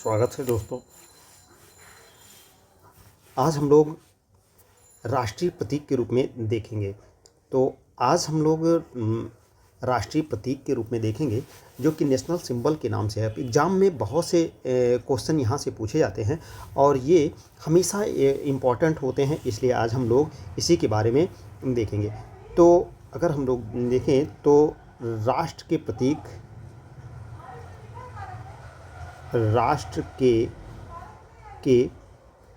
स्वागत है दोस्तों। आज हम लोग राष्ट्रीय प्रतीक के रूप में देखेंगे। तो आज हम लोग राष्ट्रीय प्रतीक के रूप में देखेंगे जो कि नेशनल सिंबल के नाम से है। एग्ज़ाम में बहुत से क्वेश्चन यहाँ से पूछे जाते हैं और ये हमेशा इम्पॉर्टेंट होते हैं, इसलिए आज हम लोग इसी के बारे में देखेंगे। तो अगर हम लोग देखें तो राष्ट्र के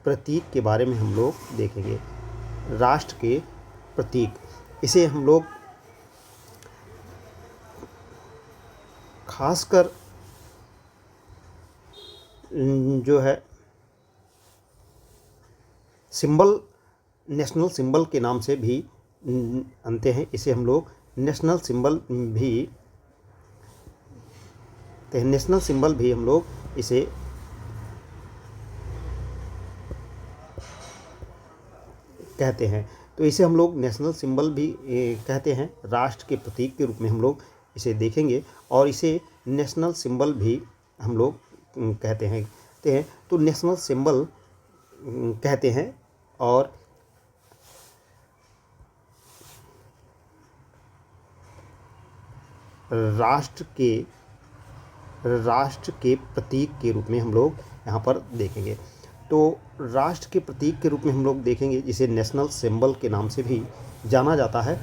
प्रतीक के बारे में हम लोग देखेंगे। राष्ट्र के प्रतीक, इसे हम लोग खासकर जो है सिंबल, नेशनल सिंबल के नाम से भी जानते हैं। इसे हम लोग नेशनल सिंबल भी हम लोग इसे कहते हैं। तो इसे हम लोग नेशनल सिंबल भी कहते हैं। राष्ट्र के प्रतीक के रूप में हम लोग इसे देखेंगे और इसे नेशनल सिंबल भी हम लोग कहते हैं। तो नेशनल सिंबल कहते हैं और राष्ट्र के प्रतीक के रूप में हम लोग यहाँ पर देखेंगे। तो राष्ट्र के प्रतीक के रूप में हम लोग देखेंगे जिसे नेशनल सिंबल के नाम से भी जाना जाता है।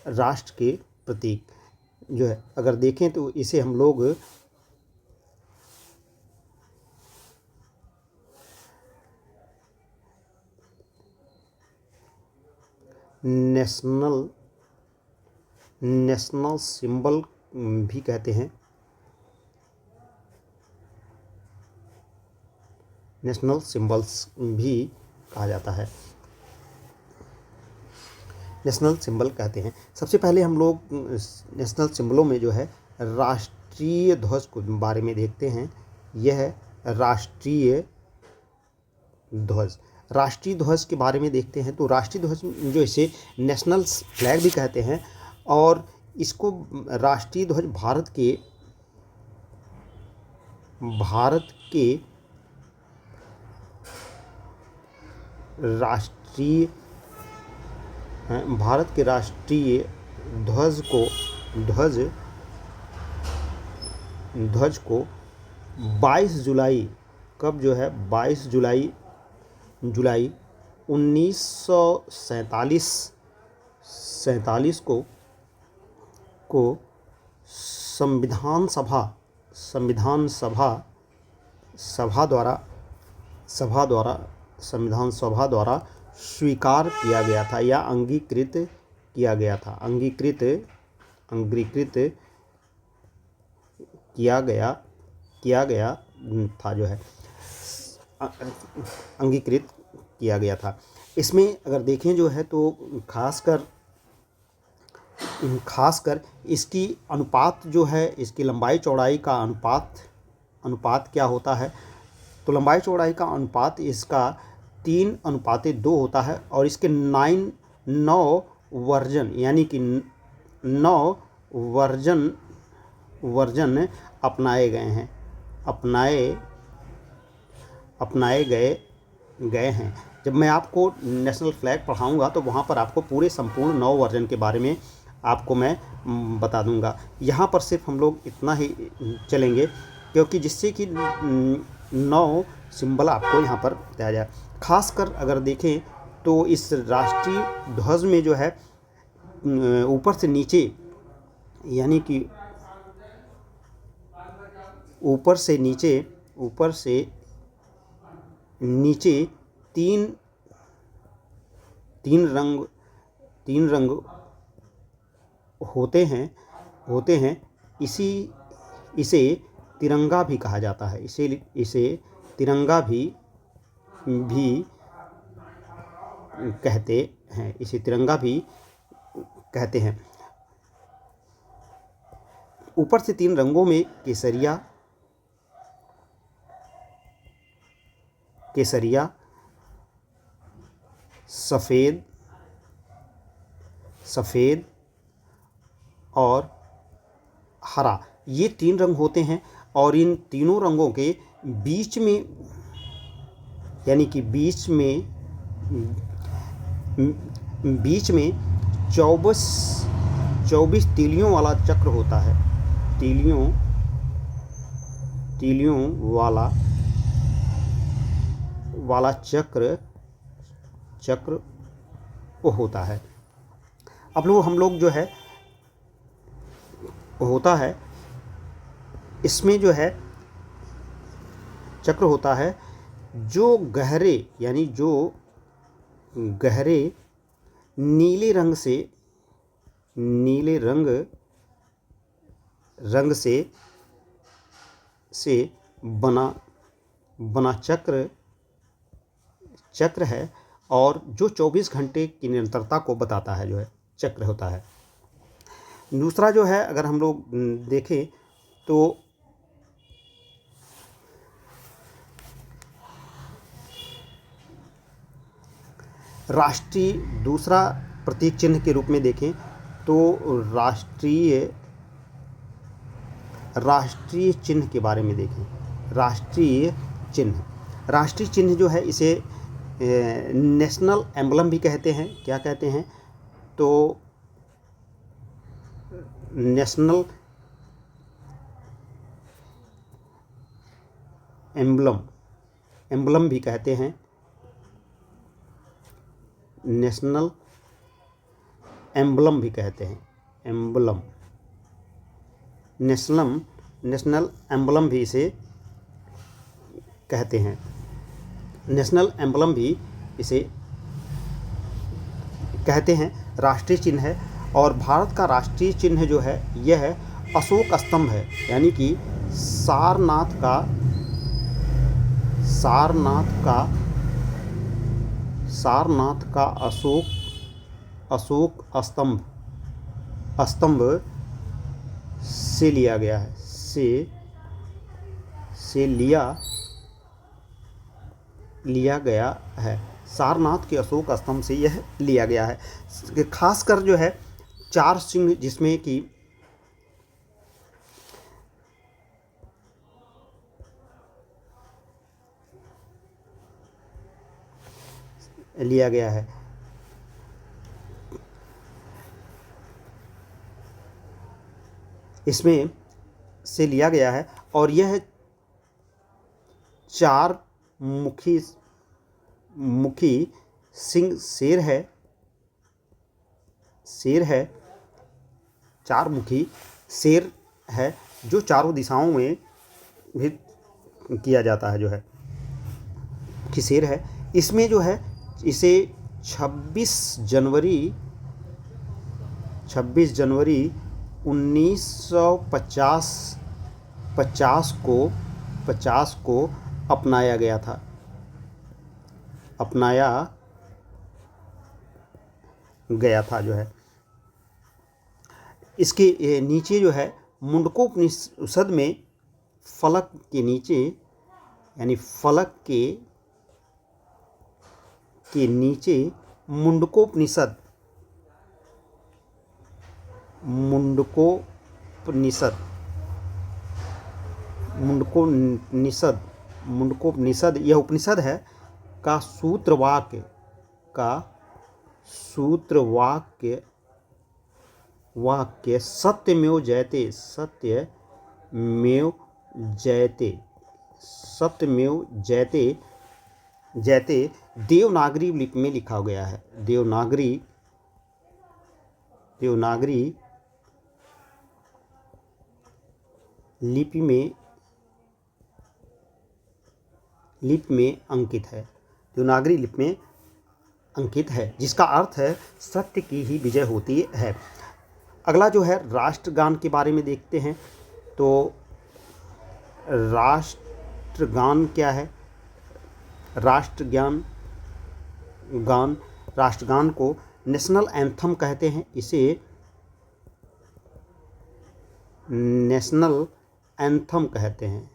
राष्ट्र के प्रतीक जो है अगर देखें तो इसे हम लोग नेशनल सिंबल भी कहते हैं। नेशनल सिंबल्स भी कहा जाता है, नेशनल सिंबल कहते हैं। सबसे पहले हम लोग नेशनल सिंबलों में जो है राष्ट्रीय ध्वज के बारे में देखते हैं। यह है राष्ट्रीय ध्वज। राष्ट्रीय ध्वज के बारे में देखते हैं तो राष्ट्रीय ध्वज जो इसे नेशनल फ्लैग भी कहते हैं और इसको राष्ट्रीय ध्वज भारत के राष्ट्रीय ध्वज को 22 जुलाई, कब जो है 22 जुलाई 1947 को संविधान सभा द्वारा स्वीकार किया गया था या अंगीकृत किया गया था। अंगीकृत किया गया था जो है अंगीकृत किया गया था। इसमें अगर देखें जो है तो खासकर इसकी अनुपात जो है, इसकी लंबाई चौड़ाई का अनुपात क्या होता है, तो लंबाई चौड़ाई का अनुपात इसका 3:2 होता है और इसके 9 वर्जन यानी कि 9 वर्जन अपनाए गए हैं। जब मैं आपको नेशनल फ्लैग पढ़ाऊंगा तो वहाँ पर आपको पूरे संपूर्ण 9 वर्जन के बारे में आपको मैं बता दूंगा। यहाँ पर सिर्फ हम लोग इतना ही चलेंगे क्योंकि जिससे कि 9 सिंबल आपको यहाँ पर बताया जाए। खासकर अगर देखें तो इस राष्ट्रीय ध्वज में जो है ऊपर से नीचे यानी कि ऊपर से नीचे तीन रंग होते हैं। इसे तिरंगा भी कहा जाता है। इसे तिरंगा भी कहते हैं। इसे तिरंगा भी कहते हैं। ऊपर से 3 रंगों में केसरिया, सफ़ेद और हरा, ये 3 रंग होते हैं। और इन तीनों रंगों के बीच में, यानी कि बीच में 24 तीलियों वाला चक्र होता है। तीलियों वाला चक्र वो होता है। अब हम लोग जो है होता है, इसमें जो है चक्र होता है जो गहरे, यानी जो गहरे नीले रंग से बना चक्र है, और जो 24 घंटे की निरंतरता को बताता है, जो है चक्र होता है। दूसरा जो है, अगर हम लोग देखें तो दूसरा प्रतीक चिन्ह के रूप में देखें तो राष्ट्रीय चिन्ह के बारे में देखें। राष्ट्रीय चिन्ह जो है, इसे नेशनल एम्बलम भी कहते हैं। क्या कहते हैं? तो नेशनल एम्बलम भी कहते हैं। नेशनल एम्बलम भी कहते हैं। नेशनल एम्बलम भी इसे कहते हैं। नेशनल एम्बलम भी इसे कहते हैं। राष्ट्रीय चिन्ह है। और भारत का राष्ट्रीय चिन्ह जो है, यह है अशोक स्तंभ है, यानी कि सारनाथ का अशोक स्तंभ से लिया गया है। लिया गया है। सारनाथ के अशोक स्तंभ से यह लिया गया है। खासकर जो है 4 सिंह, जिसमें कि लिया गया है। इसमें से लिया गया है, और यह 4 मुखी सिंह शेर है। 4 मुखी शेर है, जो चारों दिशाओं में भी किया जाता है, जो है कि शेर है। इसमें जो है, इसे 26 जनवरी 1950 को अपनाया गया था। जो है इसके नीचे जो है, मुंडकोपनिषद में फलक के नीचे, यानी फलक के नीचे मुंडकोपनिषद यह उपनिषद है का सूत्रवाक्य सत्यमेव जयते देवनागरी लिपि में लिखा गया है। देवनागरी लिपि में अंकित है। देवनागरी लिपि में अंकित है, जिसका अर्थ है सत्य की ही विजय होती है। अगला जो है, राष्ट्रगान के बारे में देखते हैं। तो राष्ट्रगान क्या है? राष्ट्रगान को नेशनल एंथम कहते हैं। इसे नेशनल एंथम कहते हैं।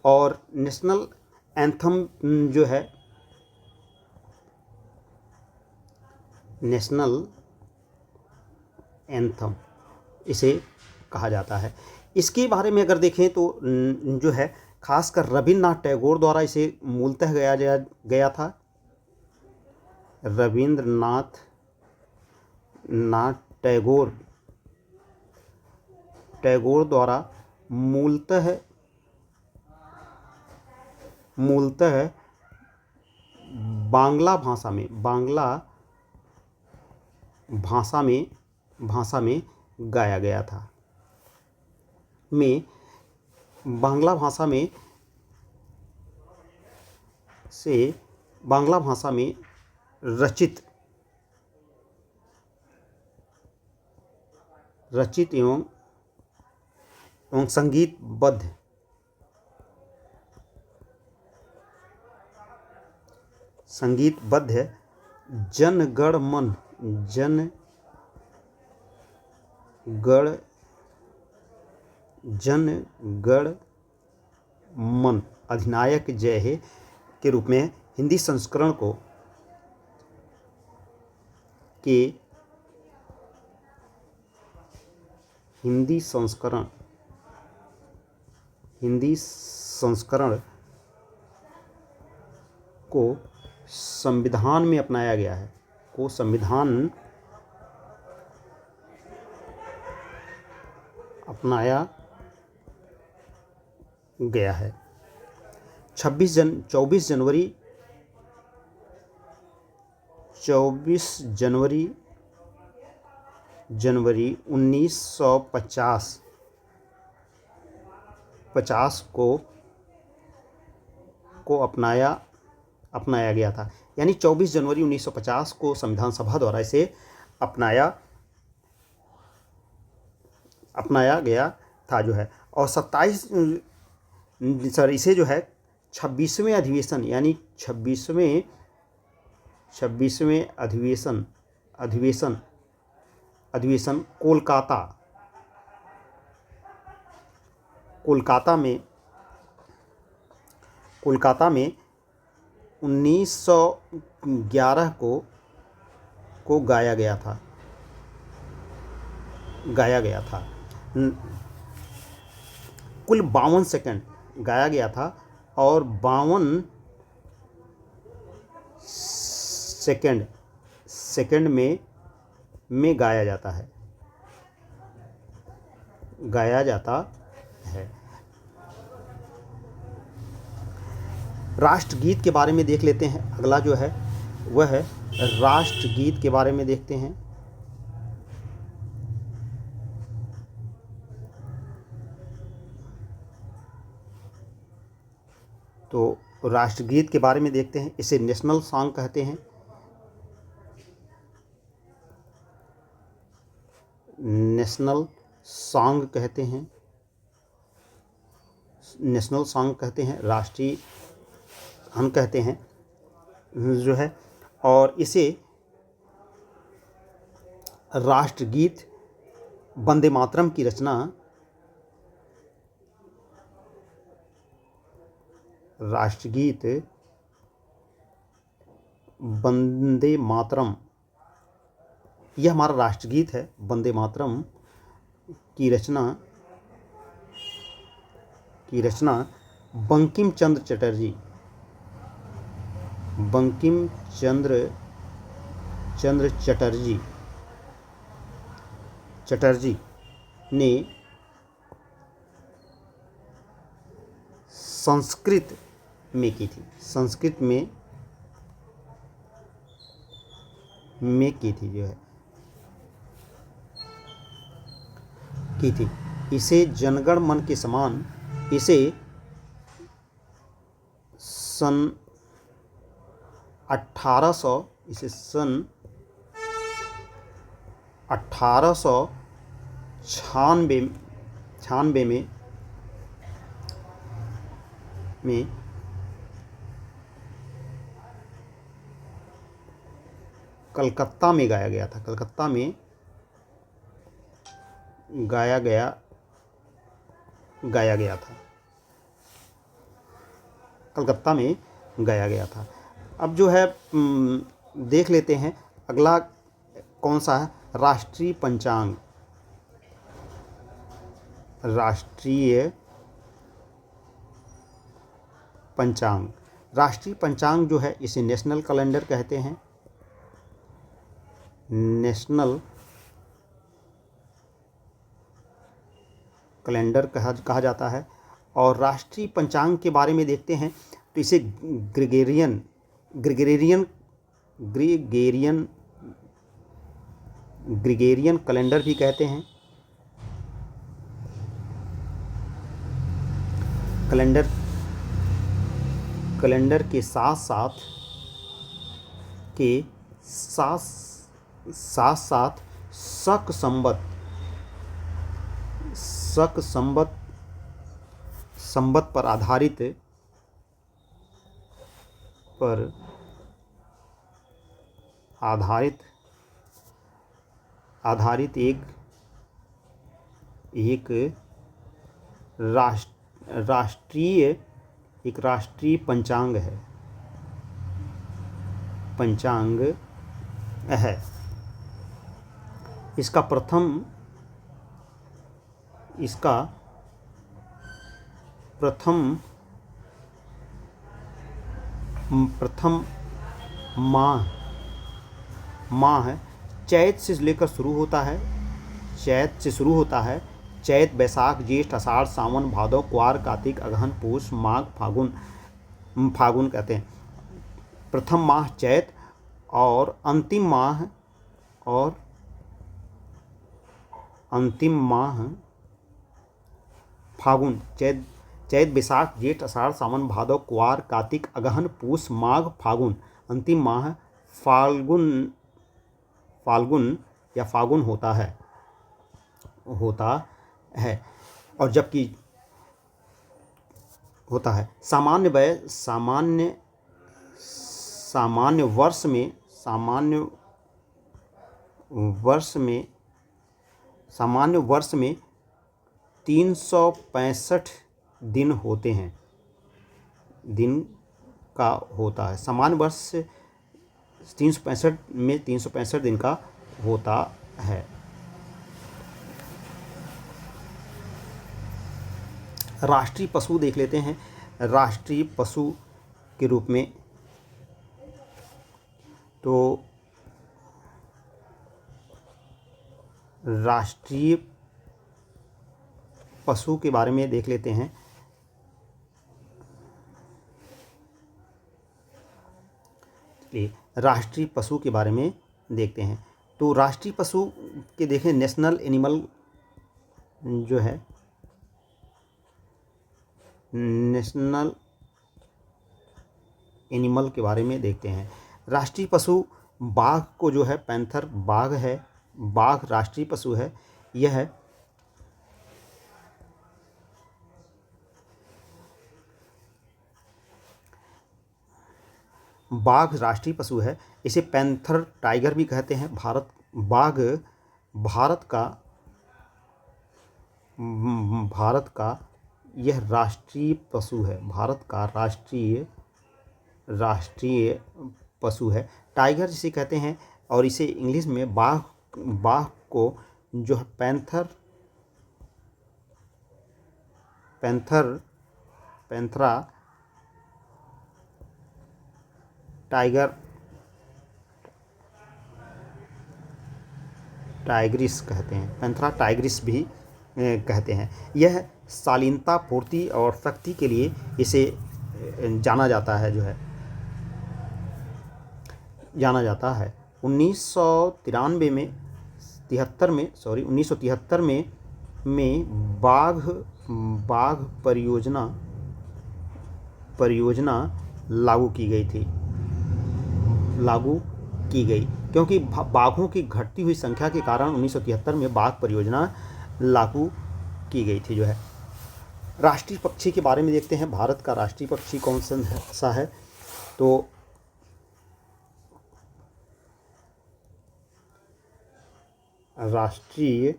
और नेशनल एंथम जो है, नेशनल एंथम इसे कहा जाता है। इसके बारे में अगर देखें तो जो है खासकर रविन्द्रनाथ टैगोर द्वारा इसे मूलतः गया था। रविन्द्रनाथ टैगोर द्वारा मूलतः बांग्ला भाषा में गाया गया था। बांग्ला भाषा में रचित एवं संगीतबद्ध जन गण मन अधिनायक जय हे के रूप में हिंदी संस्करण को संविधान में अपनाया गया है, अपनाया गया है। 24 जनवरी 1950 को अपनाया गया था। यानी 24 जनवरी 1950 को संविधान सभा द्वारा इसे अपनाया गया था जो है। और इसे जो है 26वें अधिवेशन यानी 26वें अधिवेशन कोलकाता में 1911 को गाया गया था। कुल 52 सेकंड गाया गया था और 52 सेकंड में गाया जाता है। राष्ट्रगीत के बारे में देख लेते हैं। अगला जो है वह है राष्ट्रगीत के बारे में देखते हैं। तो राष्ट्रगीत के बारे में देखते हैं। इसे नेशनल सॉन्ग कहते हैं। नेशनल सॉन्ग कहते हैं, राष्ट्रीय हम कहते हैं जो है। और इसे राष्ट्रगीत वंदे मातरम की रचना राष्ट्रगीत वंदे मातरम, यह हमारा राष्ट्रगीत है। वंदे मातरम की रचना बंकिम चंद्र चटर्जी ने संस्कृत में की थी। इसे जनगण मन के समान इसे सन 1896 में कलकत्ता में गाया गया था। कलकत्ता में गाया गया था। अब जो है देख लेते हैं अगला कौन सा है? राष्ट्रीय पंचांग। राष्ट्रीय पंचांग। राष्ट्रीय पंचांग जो है इसे नेशनल कैलेंडर कहते हैं। नेशनल कैलेंडर कहा जाता है। और राष्ट्रीय पंचांग के बारे में देखते हैं तो इसे Gregorian Gregorian Gregorian Gregorian calendar भी कहते हैं। कैलेंडर के साथ साथ शक संवत पर आधारित एक राष्ट्रीय पंचांग है। इसका प्रथम माह चैत से लेकर शुरू होता है। चैत, बैसाख, ज्येष्ठ, आषाढ़, सावन, भादौ, क्वार, कार्तिक, अगहन, पूस, माघ, फागुन कहते हैं। प्रथम माह चैत और अंतिम माह फागुन। चैत, बैसाख, ज्येष्ठ, आषाढ़, सावन, भादौ, क्वार, कार्तिक, अगहन, पूस, माघ, फागुन। अंतिम माह फागुन होता है। और जबकि होता है सामान्य वर्ष में 365 दिन होते हैं। दिन का होता है सामान्य वर्ष 365 दिन का होता है। राष्ट्रीय पशु देख लेते हैं। राष्ट्रीय पशु के रूप में तो राष्ट्रीय पशु के बारे में देख लेते हैं। राष्ट्रीय पशु के बारे में देखते हैं तो राष्ट्रीय पशु के देखें नेशनल एनिमल जो है, नेशनल एनिमल के बारे में देखते हैं। राष्ट्रीय पशु बाघ को जो है पैंथर बाघ है। बाघ राष्ट्रीय पशु है। यह बाघ राष्ट्रीय पशु है। इसे पैंथर टाइगर भी कहते हैं। बाघ भारत का यह राष्ट्रीय पशु है। भारत का राष्ट्रीय पशु है। टाइगर जिसे कहते हैं और इसे इंग्लिश में बाघ को जो है पैंथरा टाइग्रिस कहते हैं। पैंथरा टाइग्रिस भी कहते हैं। यह शालीनता, पूर्ति और शक्ति के लिए इसे जाना जाता है। 1973 में बाघ परियोजना लागू की गई क्योंकि बाघों की घटती हुई संख्या के कारण 1973 में बाघ परियोजना लागू की गई थी जो है। राष्ट्रीय पक्षी के बारे में देखते हैं। भारत का राष्ट्रीय पक्षी कौन सा है? तो राष्ट्रीय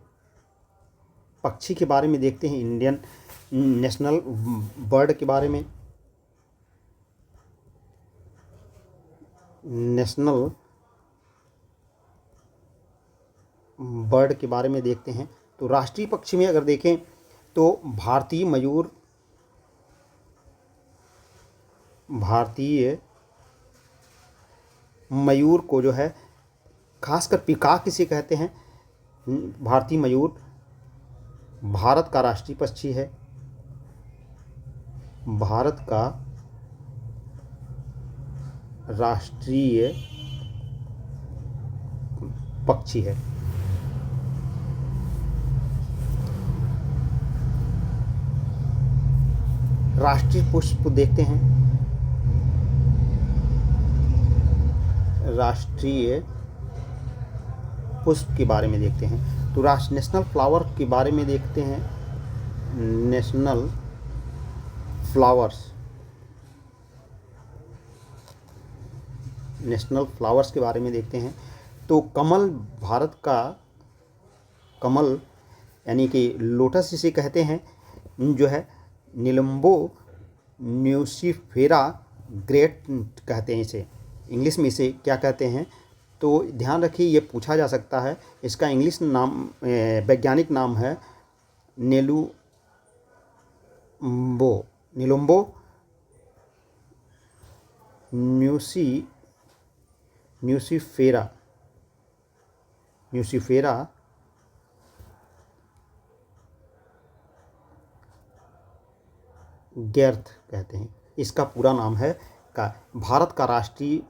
पक्षी के बारे में देखते हैं। इंडियन नेशनल बर्ड के बारे में। नेशनल बर्ड के बारे में देखते हैं। तो राष्ट्रीय पक्षी में अगर देखें तो भारतीय मयूर को जो है खासकर पीकॉक किसे कहते हैं। भारतीय मयूर भारत का राष्ट्रीय पक्षी है, भारत का राष्ट्रीय पक्षी है। राष्ट्रीय पुष्प देखते हैं, राष्ट्रीय पुष्प के बारे में देखते हैं। तो नेशनल फ्लावर के बारे में देखते हैं, नेशनल फ्लावर्स के बारे में देखते हैं। तो कमल, भारत का कमल यानी कि लोटस जिसे कहते हैं, जो है निलम्बो न्यूसिफेरा ग्रेट कहते हैं इसे, इंग्लिश में इसे क्या कहते हैं। तो ध्यान रखिए, ये पूछा जा सकता है। इसका इंग्लिश नाम, वैज्ञानिक नाम है निलुम्बो न्यूसिफेरा गेर्थ कहते हैं, इसका पूरा नाम है। भारत का राष्ट्रीय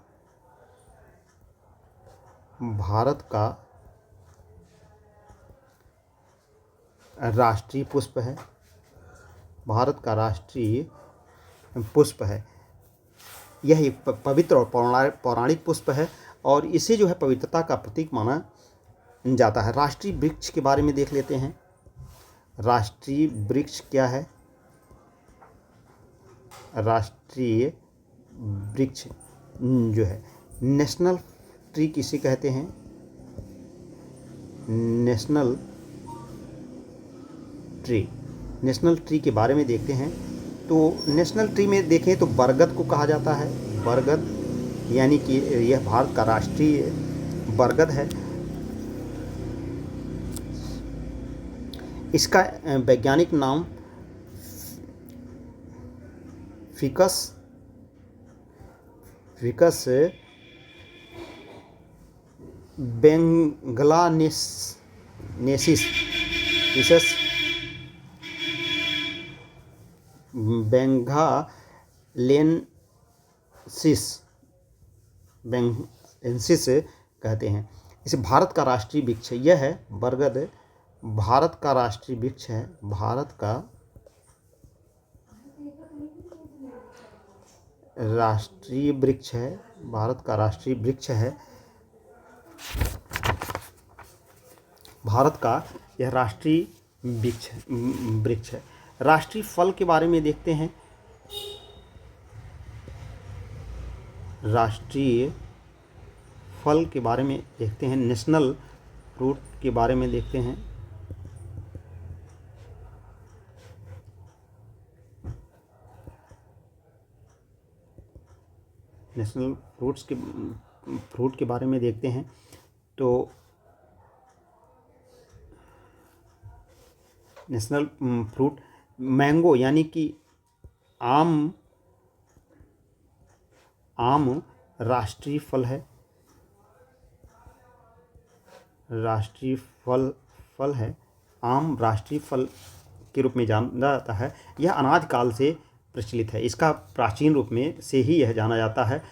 पुष्प है, भारत का राष्ट्रीय पुष्प है। यह एक पवित्र और पौराणिक पुष्प है और इसे जो है पवित्रता का प्रतीक माना जाता है। राष्ट्रीय वृक्ष के बारे में देख लेते हैं। राष्ट्रीय वृक्ष क्या है? राष्ट्रीय वृक्ष जो है नेशनल ट्री किसे कहते हैं? नेशनल ट्री के बारे में देखते हैं। तो नेशनल ट्री में देखें तो बरगद को कहा जाता है। बरगद यानी कि यह भारत का राष्ट्रीय बरगद है। इसका वैज्ञानिक नाम फिकस बेंगलानेसिस बेंगालेंसिस कहते हैं। इसे भारत का राष्ट्रीय वृक्ष है। यह है बरगद, भारत का राष्ट्रीय वृक्ष है। भारत का राष्ट्रीय वृक्ष है। भारत का राष्ट्रीय वृक्ष है। भारत का यह राष्ट्रीय वृक्ष है। राष्ट्रीय फल के बारे में देखते हैं। राष्ट्रीय फल के बारे में देखते हैं। नेशनल फ्रूट के बारे में देखते हैं। नेशनल फ्रूट के बारे में देखते हैं। तो नेशनल फ्रूट मैंगो यानी कि आम राष्ट्रीय फल है। राष्ट्रीय फल है। आम राष्ट्रीय फल के रूप में जाना जाता है। यह अनादि काल से प्रचलित है। इसका प्राचीन रूप में से ही यह जाना जाता है।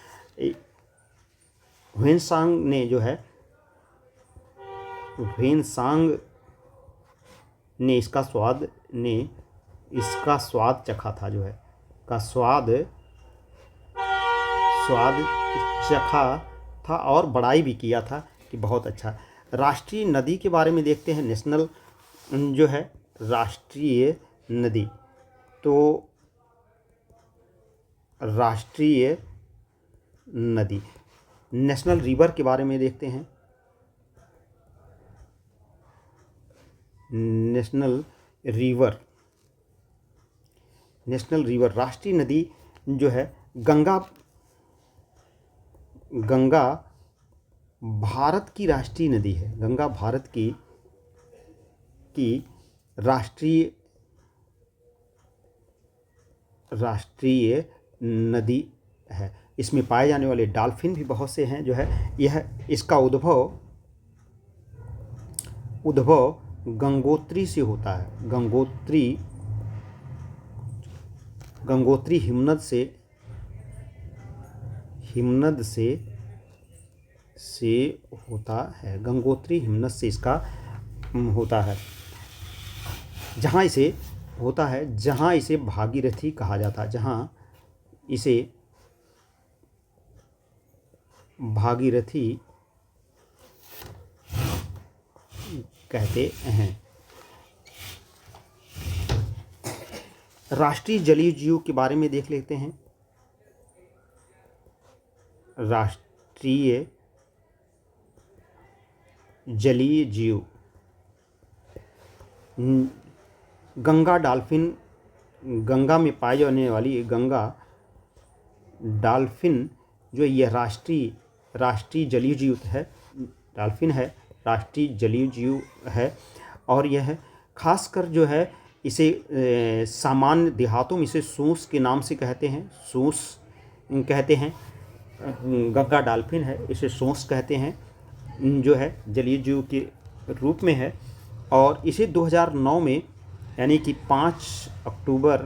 ह्वेनसांग ने इसका स्वाद चखा था, जो है का स्वाद चखा था और बड़ाई भी किया था कि बहुत अच्छा। राष्ट्रीय नदी के बारे में देखते हैं। नेशनल जो है राष्ट्रीय नदी, तो राष्ट्रीय नदी। नेशनल रिवर के बारे में देखते हैं। नेशनल रिवर राष्ट्रीय नदी जो है गंगा भारत की राष्ट्रीय नदी है। गंगा भारत की की राष्ट्रीय नदी है। इसमें पाए जाने वाले डॉल्फिन भी बहुत से हैं जो है। यह इसका उद्भव गंगोत्री से होता है। गंगोत्री हिमनद से होता है। गंगोत्री हिमनद से इसका होता है, जहाँ इसे भागीरथी कहा जाता है। जहाँ इसे भागीरथी कहते हैं। राष्ट्रीय जलीय जीव के बारे में देख लेते हैं। राष्ट्रीय जलीय जीव गंगा डॉल्फिन, गंगा में पाए जाने वाली गंगा डॉल्फिन जो यह राष्ट्रीय जलीय जीव है। डॉल्फिन है, राष्ट्रीय जलीय जीव है। और यह खासकर जो है इसे सामान्य देहातों में इसे सूस के नाम से कहते हैं। सूस कहते हैं। गंगा डॉल्फिन है, इसे सूस कहते हैं, जो है जलीय जीव के रूप में है। और इसे 2009 में यानी कि 5 अक्टूबर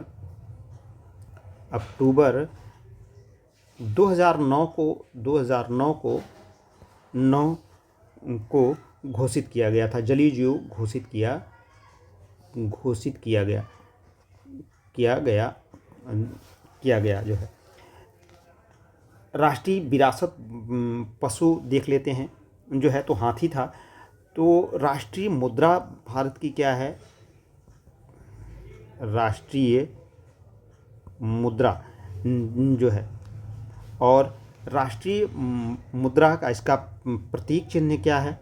2009 को घोषित किया गया था। जलीय जीव घोषित किया गया जो है। राष्ट्रीय विरासत पशु देख लेते हैं जो है, तो हाथी था। तो राष्ट्रीय मुद्रा भारत की क्या है? राष्ट्रीय मुद्रा जो है। और राष्ट्रीय मुद्रा का इसका प्रतीक चिन्ह क्या है?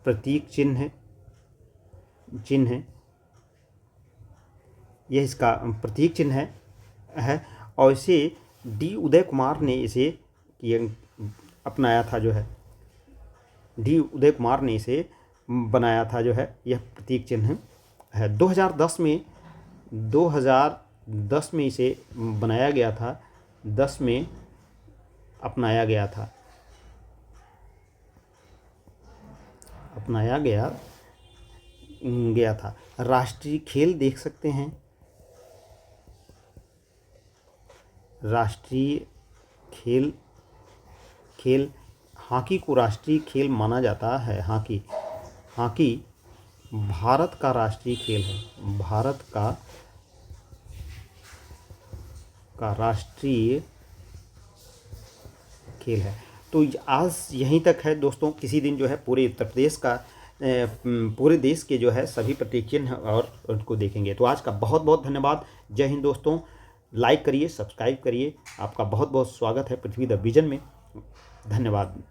प्रतीक चिन्ह यह इसका प्रतीक चिन्ह है। और इसे डी उदय कुमार ने इसे अपनाया था जो है। डी उदय कुमार ने इसे बनाया था जो है, यह प्रतीक चिन्ह है। 2010 में इसे बनाया गया था। 10 में अपनाया गया था। राष्ट्रीय खेल देख सकते हैं। राष्ट्रीय खेल हॉकी को राष्ट्रीय खेल माना जाता है। हॉकी भारत का राष्ट्रीय खेल है। भारत का राष्ट्रीय खेल है। तो आज यहीं तक है दोस्तों। किसी दिन जो है पूरे उत्तर प्रदेश का पूरे देश के जो है सभी प्रतीक चिन्ह और उनको देखेंगे। तो आज का बहुत बहुत धन्यवाद। जय हिंद दोस्तों। लाइक करिए, सब्सक्राइब करिए। आपका बहुत बहुत स्वागत है पृथ्वी द विजन में। धन्यवाद।